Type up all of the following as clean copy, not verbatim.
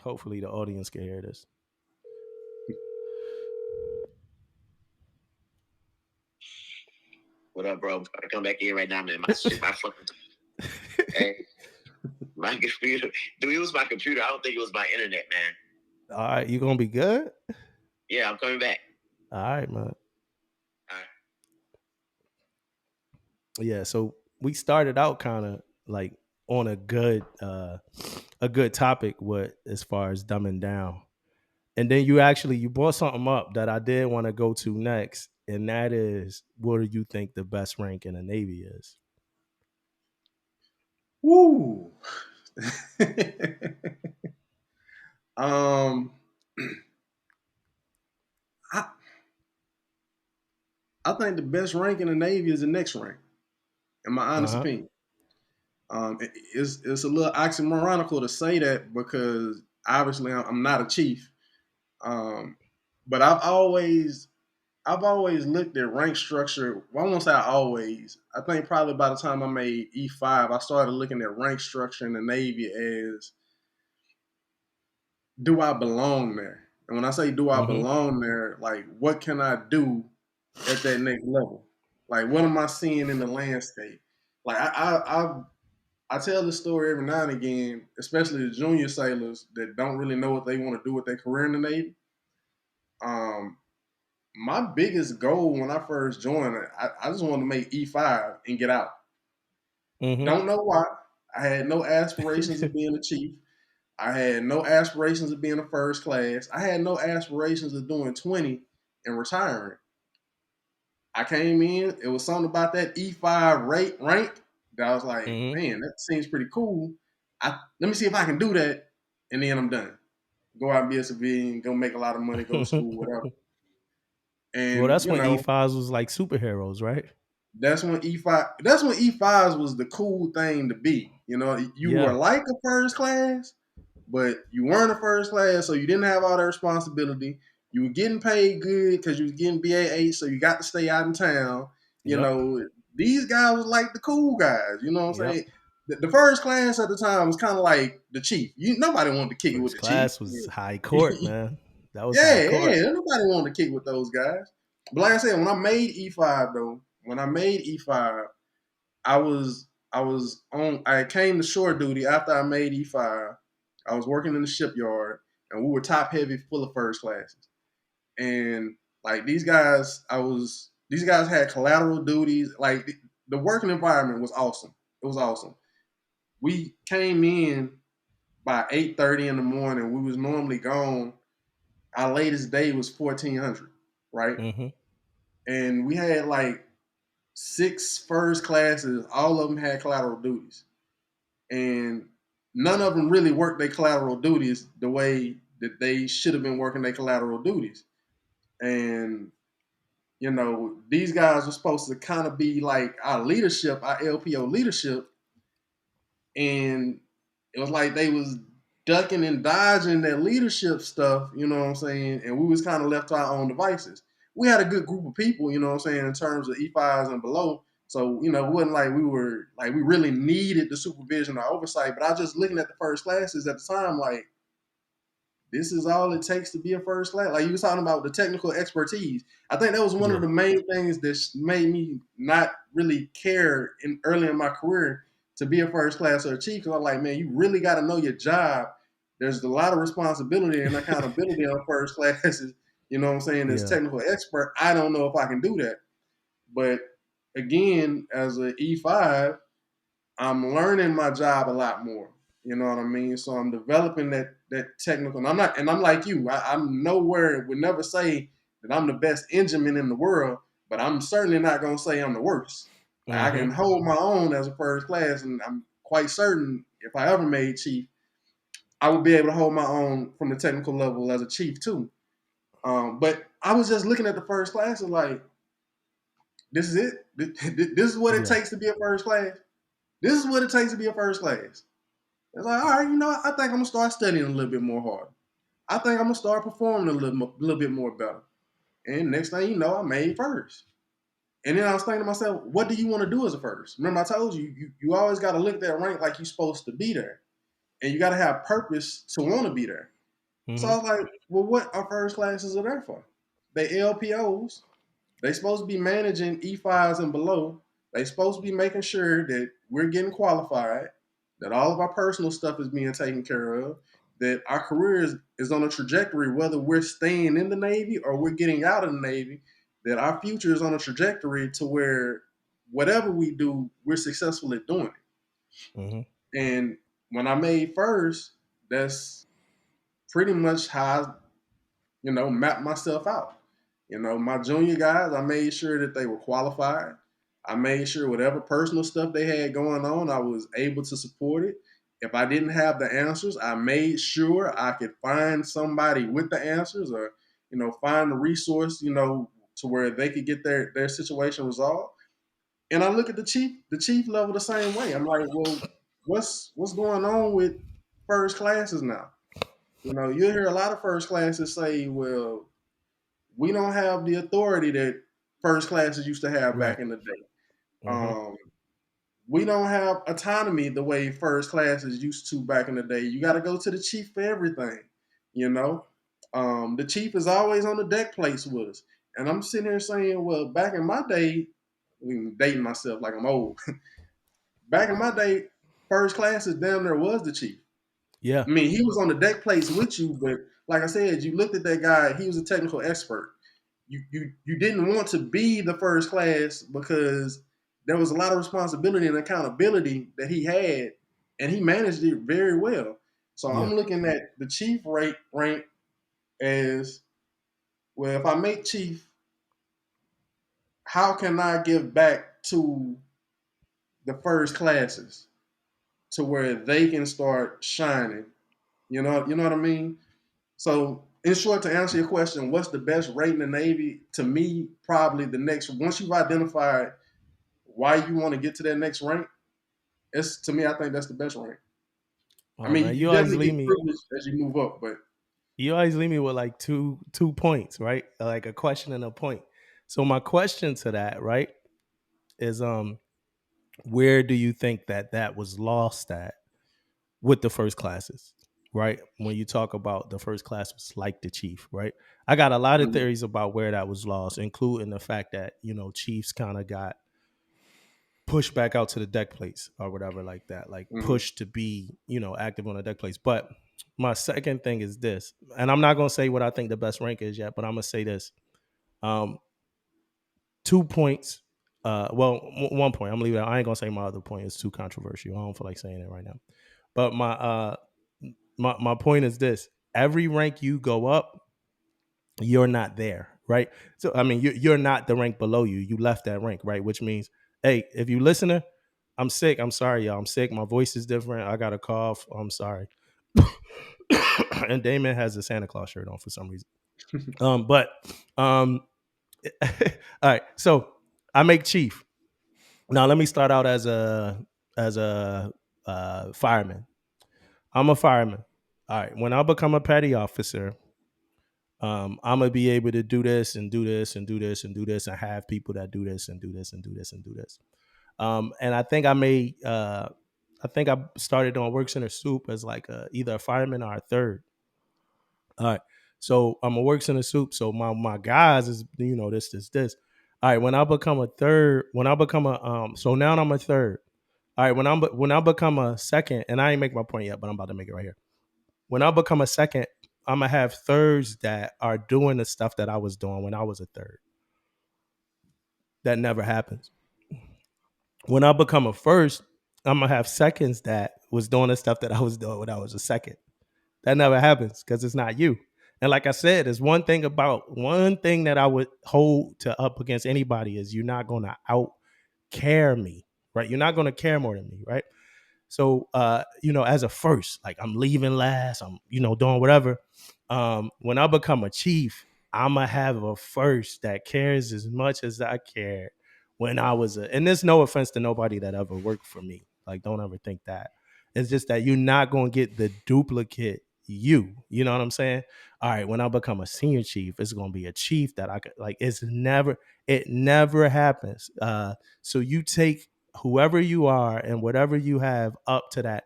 Hopefully, the audience can hear this. What up, bro? I'm trying to come back in right now, man. My shit, my fucking. Hey, my computer. Dude, it was my computer. I don't think it was my internet, man. All right, you gonna be good? Yeah, I'm coming back. All right, man. All right. Yeah, so we started out kind of like on a good topic with as far as dumbing down. And then you brought something up that I did want to go to next, and that is, what do you think the best rank in the Navy is? Woo. um, I, I think the best rank in the Navy is the next rank, in my honest Uh-huh. opinion. It's a little oxymoronical to say that because obviously I'm not a chief. Um, but I've always looked at rank structure. Well, I won't say I always. I think probably by the time I made E5, I started looking at rank structure in the Navy as, do I belong there? And when I say do I Mm-hmm. belong there, like what can I do at that next level? Like what am I seeing in the landscape? Like I tell this story every now and again, especially the junior sailors that don't really know what they want to do with their career in the Navy. Um, my biggest goal when I first joined, I just wanted to make E5 and get out. Mm-hmm. Don't know why. I had no aspirations of being a chief. I had no aspirations of being a first class. I had no aspirations of doing 20 and retiring. I came in, it was something about that E5 rate rank that I was like, Mm-hmm. man, that seems pretty cool. Let me see if I can do that, and then I'm done. Go out and be a civilian, go make a lot of money, go to school, whatever. Well, And that's when E5s was like superheroes, right? that's when E5s was the cool thing to be. You were Yeah. like a first class, but you weren't a first class, so you didn't have all that responsibility. You were getting paid good because you was getting BA8, so you got to stay out in town. You Yep. know, these guys was like the cool guys. You know what I'm Yep. saying? The first class at the time was kind of like the chief. Nobody wanted to kick it with First the chief. class was high court, man. That was high Yeah, court. yeah. Nobody wanted to kick with those guys. But like I said, when I made E5 though, when I made E5, I came to shore duty after I made E5. I was working in the shipyard and we were top heavy full of first classes. And like these guys had collateral duties. Like the working environment was awesome. It was awesome. We came in by 8:30 in the morning. We was normally gone. Our latest day was 1400, right? Mm-hmm. And we had like six first classes. All of them had collateral duties, and none of them really worked their collateral duties the way that they should have been working their collateral duties. And these guys were supposed to kind of be like our leadership, our LPO leadership, and it was like they was ducking and dodging that leadership stuff, you know what I'm saying? And we was kind of left to our own devices. We had a good group of people, you know what I'm saying, in terms of E5s and below. So, it wasn't like we really needed the supervision or oversight. But I was just looking at the first classes at the time, like, this is all it takes to be a first class. Like you was talking about the technical expertise. I think that was one of Yeah. the main things that made me not really care early in my career to be a first class or a chief. Because I'm like, man, you really got to know your job. There's a lot of responsibility and accountability on first classes. You know what I'm saying? As Yeah. technical expert, I don't know if I can do that. But again, as an E5, I'm learning my job a lot more. You know what I mean? So I'm developing that technical. And I'm like you. I'm nowhere would never say that I'm the best engineman in the world, but I'm certainly not gonna say I'm the worst. Like, I Mm-hmm. can hold my own as a first class, and I'm quite certain if I ever made chief, I would be able to hold my own from the technical level as a chief too. But I was just looking at the first class and like, this is it. This is what it Yeah. takes to be a first class. This is what it takes to be a first class. It's like, all right, I think I'm gonna start studying a little bit more hard. I think I'm gonna start performing little bit more better. And next thing you know, I made first. And then I was thinking to myself, what do you want to do as a first? Remember, I told you, you always got to look at that rank like you're supposed to be there. and you got to have purpose to want to be there. So Mm-hmm. I was like, well, what are first classes are there for? They LPOs. They supposed to be managing E5s and below. They supposed to be making sure that we're getting qualified, that all of our personal stuff is being taken care of, that our career is on a trajectory, whether we're staying in the Navy or we're getting out of the Navy, that our future is on a trajectory to where whatever we do, we're successful at doing it. Mm-hmm. And when I made first, that's pretty much how I, map myself out. My junior guys, I made sure that they were qualified. I made sure whatever personal stuff they had going on, I was able to support it. If I didn't have the answers, I made sure I could find somebody with the answers, or, find a resource, to where they could get their situation resolved. And I look at the chief level the same way. I'm like, well, what's going on with first classes now? You hear a lot of first classes say, well, we don't have the authority that first classes used to have Right. back in the day. Mm-hmm. Um, we don't have autonomy the way first classes used to back in the day. You got to go to the chief for everything. You know, the chief is always on the deck plates with us, and I'm sitting here saying, well, back in my day, I'm dating myself like I'm old. Back in my day, first classes damn near was the chief. Yeah. I mean, he was on the deck plates with you, but like I said, you looked at that guy, he was a technical expert. You didn't want to be the first class because there was a lot of responsibility and accountability that he had, and he managed it very well. So Yeah. I'm looking at the chief rank as, well, if I make chief, how can I give back to the first classes to where they can start shining? You know what I mean? So, in short, to answer your question, what's the best rate in the Navy? To me, probably the next. Once you've identified why you want to get to that next rank, it's, to me, I think that's the best rank. I Oh mean, man, you you always definitely leave get me. privileged as you move up, but You always leave me with like two points, right? Like a question and a point. So my question to that, right, is where do you think that was lost at with the first classes, right? When you talk about the first class was like the chief, right? I got a lot of mm-hmm, theories about where that was lost, including the fact that, chiefs kind of got pushed back out to the deck plates or whatever like that, like mm-hmm, pushed to be, active on the deck plates. But my second thing is this, and I'm not going to say what I think the best rank is yet, but I'm going to say this. Um, 2 points. Well, one point. I'm gonna leave it. I ain't gonna say my other point. It's too controversial. I don't feel like saying it right now. But my point is this: every rank you go up, you're not there, right? So I mean, you're not the rank below you. You left that rank, right? Which means, hey, if you listening, I'm sick. I'm sorry, y'all. I'm sick. My voice is different. I got a cough. I'm sorry. And Damon has a Santa Claus shirt on for some reason. But all right. So I make chief. Now let me start out as a fireman. I'm a fireman. All right. When I become a petty officer, I'm gonna be able to do this and do this and do this and do this and have people that do this and do this and do this and do this. And I think I started on Works in a Soup as like either a fireman or a third. All right. So I'm a Works in a Soup. So my guys is this. All right. When I become a third, when I become a so now I'm a third. All right. When I become a second, and I ain't make my point yet, but I'm about to make it right here. When I become a second, I'm gonna have thirds that are doing the stuff that I was doing when I was a third. That never happens. When I become a first, I'm gonna have seconds that was doing the stuff that I was doing when I was a second. That never happens because it's not you. And like I said, there's one thing that I would hold to up against anybody is you're not gonna out care me, right? You're not gonna care more than me, right? So as a first, like I'm leaving last, I'm, doing whatever. When I become a chief, I'ma have a first that cares as much as I cared when I was and there's no offense to nobody that ever worked for me. Like, don't ever think that. It's just that you're not gonna get the duplicate you. You know what I'm saying? All right, when I become a senior chief, it's gonna be a chief that I could like it never happens. So you take whoever you are and whatever you have up to that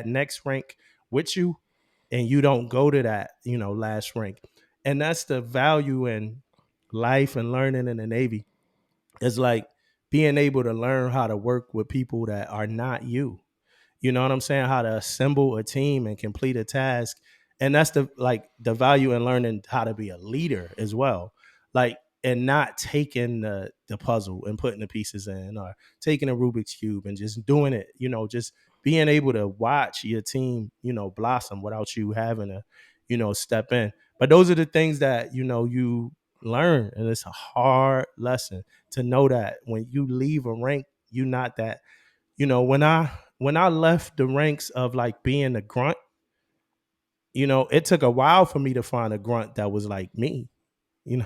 next rank with you, and you don't go to that, last rank. And that's the value in life and learning in the Navy. It's like being able to learn how to work with people that are not you. You know what I'm saying? How to assemble a team and complete a task. And that's the value in learning how to be a leader as well. Like, and not taking the puzzle and putting the pieces in, or taking a Rubik's Cube and just doing it, just being able to watch your team, blossom without you having to, step in. But those are the things that, you learn. And it's a hard lesson to know that when you leave a rank, you're not that. When I left the ranks of like being a grunt, it took a while for me to find a grunt that was like me. You know,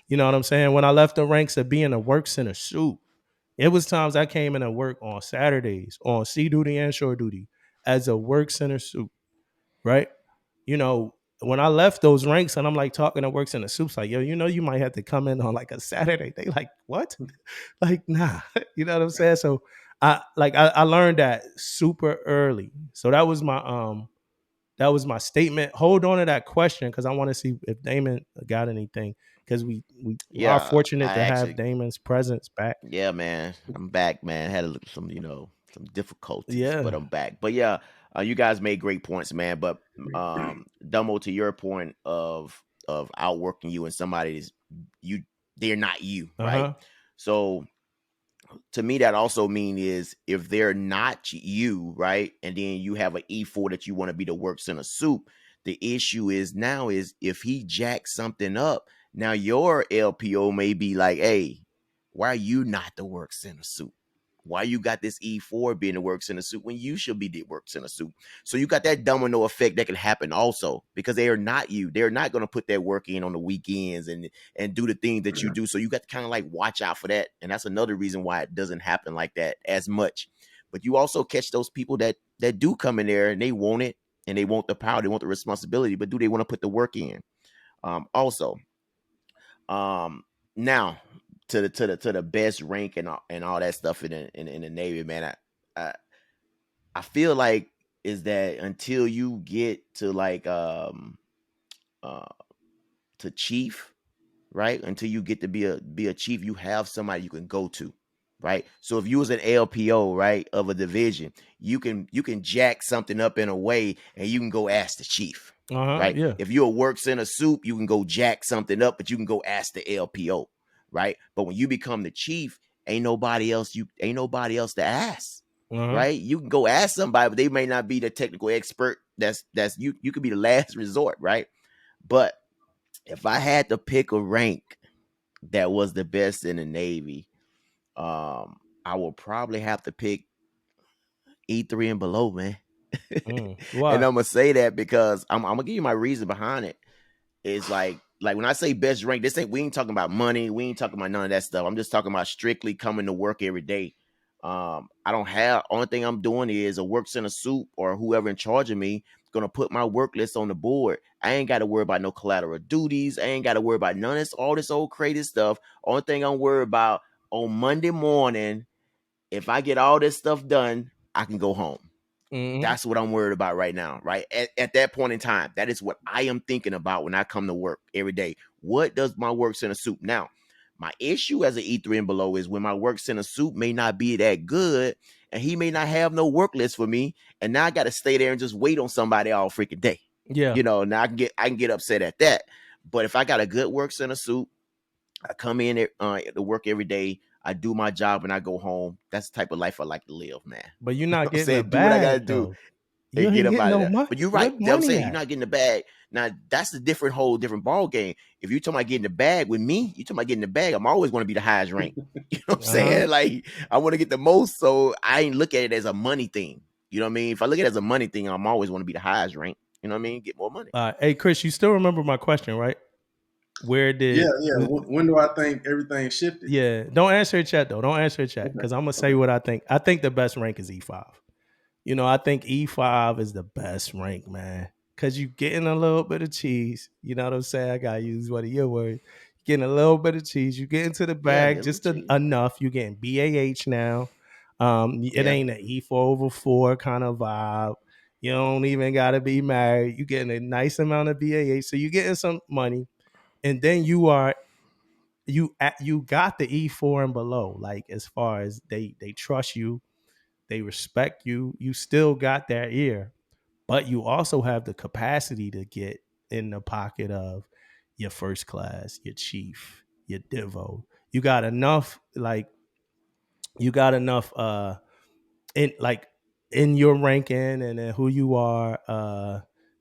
you know what I'm saying? When I left the ranks of being a work center suit, it was times I came in to work on Saturdays on sea duty and shore duty as a work center suit, right? When I left those ranks and I'm like talking to work center suits, like, yo, you might have to come in on like a Saturday. They like, what? Like, nah. You know what I'm saying? So I learned that super early. So that was my statement. Hold on to that question because I want to see if Damon got anything, because we are Yeah, fortunate I to have actually, Damon's presence back. yeah, man, I'm back, man. Had some, some difficulties, but Yeah. I'm back. But yeah, you guys made great points, man. But Dumbo, to your point of outworking you and somebody's you, they're not you, right? Uh-huh. So to me that also mean is if they're not you, right, and then you have an E4 that you want to be the works in a soup, the issue is now is if he jacks something up, now your LPO may be like, hey, why are you not the works in a soup? Why you got this E4 being the works in a suit when you should be the works in a suit? So you got that domino effect that can happen also because they are not you. They're not going to put that work in on the weekends and do the things that you do. So you got to kind of like watch out for that. And that's another reason why it doesn't happen like that as much. But you also catch those people that do come in there and they want it and they want the power, they want the responsibility, but do they want to put the work in? Also, um, now to the best rank and all that stuff in the Navy, man. I I feel like is that until you get to like uh to chief, right? Until you get to be a chief, you have somebody you can go to, right? So if you was an LPO, right, of a division, you can jack something up in a way and you can go ask the chief, Uh-huh. right? Yeah. If you're a works in a soup, you can go jack something up, but you can go ask the LPO, right? But when you become the chief, ain't nobody else to ask. Uh-huh. Right, you can go ask somebody, but they may not be the technical expert. That's you. You could be the last resort, right? But if I had to pick a rank that was the best in the Navy, I will probably have to pick E3 and below, man. And Why? I'm gonna say that because I'm gonna give you my reason behind it. It's like when I say best rank, we ain't talking about money, we ain't talking about none of that stuff. I'm just talking about strictly coming to work every day. I don't have only thing I'm doing is a work center soup or whoever in charge of me gonna put my work list on the board. I ain't gotta worry about no collateral duties, I ain't gotta worry about none of this, all this old crazy stuff. Only thing I'm worried about on Monday morning, if I get all this stuff done, I can go home. Mm-hmm. That's what I'm worried about right now, right? At that point in time, that is what I am thinking about when I come to work every day. What does my work center soup? Now, my issue as an E3 and below is when my work center soup may not be that good and he may not have no work list for me. And now I got to stay there and just wait on somebody all freaking day. Yeah. Now I can get upset at that. But if I got a good work center soup, I come in to work every day. I do my job and I go home. That's the type of life I like to live, man. But you're You know not what I'm getting a saying? Do what I got to bag do though. You and get ain't up getting out of no there. money. But you're right. What I'm money saying you're at? not getting the bag. Now that's the whole different ball game. If you talking about getting the bag with me, you talking about getting the bag. I'm always going to be the highest rank. You know what I'm Uh-huh. saying? Like I want to get the most, so I ain't look at it as a money thing. You know what I mean? If I look at it as a money thing, I'm always want to be the highest rank. You know what I mean? Get more money. Hey, Chris, you still remember my question, right? Where Yeah, did yeah. When do I think everything shifted? Yeah, don't answer in chat though. Don't answer in chat Okay, because I'm gonna say okay. what I think. I think the best rank is E5. I think E5 is the best rank, man. Cause you getting a little bit of cheese. You know what I'm saying? I gotta use one of your words. Getting a little bit of cheese. You get into the Yeah, bag little just cheese, man. enough. You getting BAH now. It Yeah. ain't an E4/4 kind of vibe. You don't even gotta be married. You getting a nice amount of BAH, so you getting some money, and then you got the E4 and below. Like as far as they trust you, they respect you. You still got their ear, but you also have the capacity to get in the pocket of your first class, your chief, your divo. You got enough, like you got enough in like in your ranking and in who you are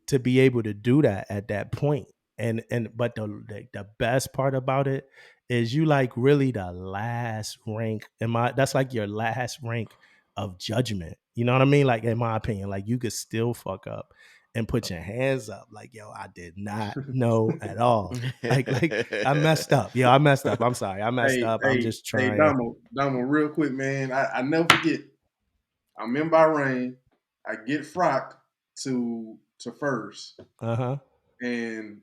to be able to do that at that point. And but the best part about it is you like really the last rank in my that's like your last rank of judgment. You know what I mean? Like in my opinion, like you could still fuck up and put your hands up like, yo, I did not know at all. Like I messed up. Yo, I messed up. I'm sorry. I messed up. I'm just Hey, trying. Damo, real quick, man. I never forget. I'm in Bahrain. I get frocked to first, Uh-huh. and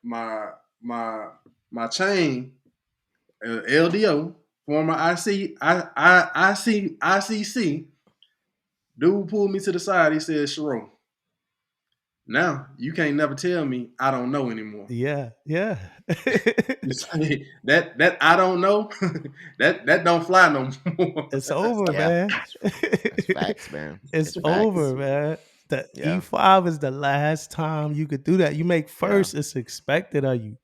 my my my chain LDO former ICC dude pulled me to the side. He said, "Sherow, now you can't never tell me I don't know anymore." Yeah, yeah. You say that I don't know that don't fly no more. It's over, Yeah. man. That's facts, man. It's It's over, facts. man. The Yeah. E5 is the last time you could do that. You make Yeah. first, it's expected of you.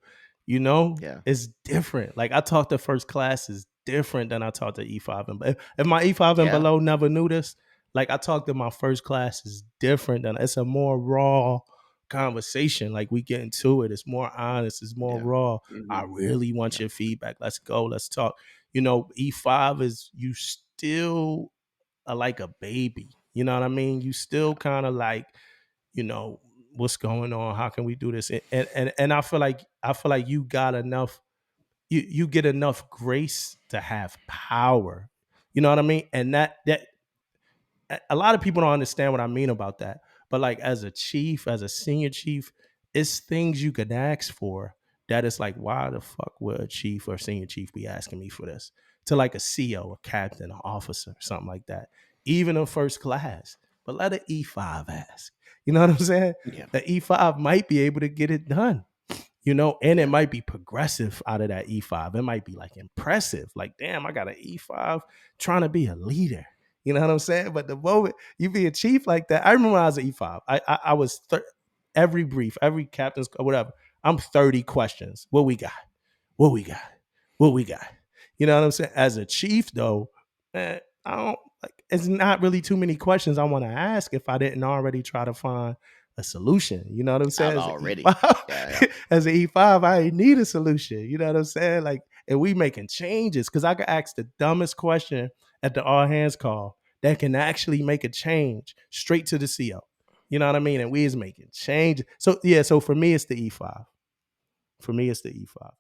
You know, Yeah. it's different. Like I taught the first class is different than I taught the E5 and if my E5 and Yeah. below never knew this, like I talked to my first class is different than it's a more raw conversation. Like we get into it. It's more honest, it's more Yeah. raw. I Mhm. really want Yeah. your feedback. Let's go, let's talk. You know, E5 is you still are like a baby. You know what I mean? You Yeah. still kind of like, you know, what's going on? How can we do this? And I feel like you got enough, you get enough grace to have power. You know what I mean? And that a lot of people don't understand what I mean about that. But like as a chief, as a senior chief, it's things you could ask for that is like, why the fuck would a chief or senior chief be asking me for this? To like a CO, a captain, an officer, something like that. Even in first class. But let an E5 ask. You know what I'm saying? Yeah. The E5 might be able to get it done, you know, and it Yeah. might be progressive out of that E5. It might be like impressive. Like, damn, I got an E5 trying to be a leader. You know what I'm saying? But the moment you be a chief like that, I remember when I was an E5. I was every brief, every captain's whatever. I'm 30 questions. What we got? What we got? What we got? You know what I'm saying? As a chief, though, man, I don't like. It's not really too many questions I want to ask if I didn't already try to find a solution. You know what I'm saying? I've As an already. E5, Yeah. as an E5, I ain't need a solution. You know what I'm saying? Like, and we making changes because I could ask the dumbest question at the all hands call that can actually make a change straight to the CO. You know what I mean? And we is making changes. So yeah, so for me, it's the E5. For me, it's the E5.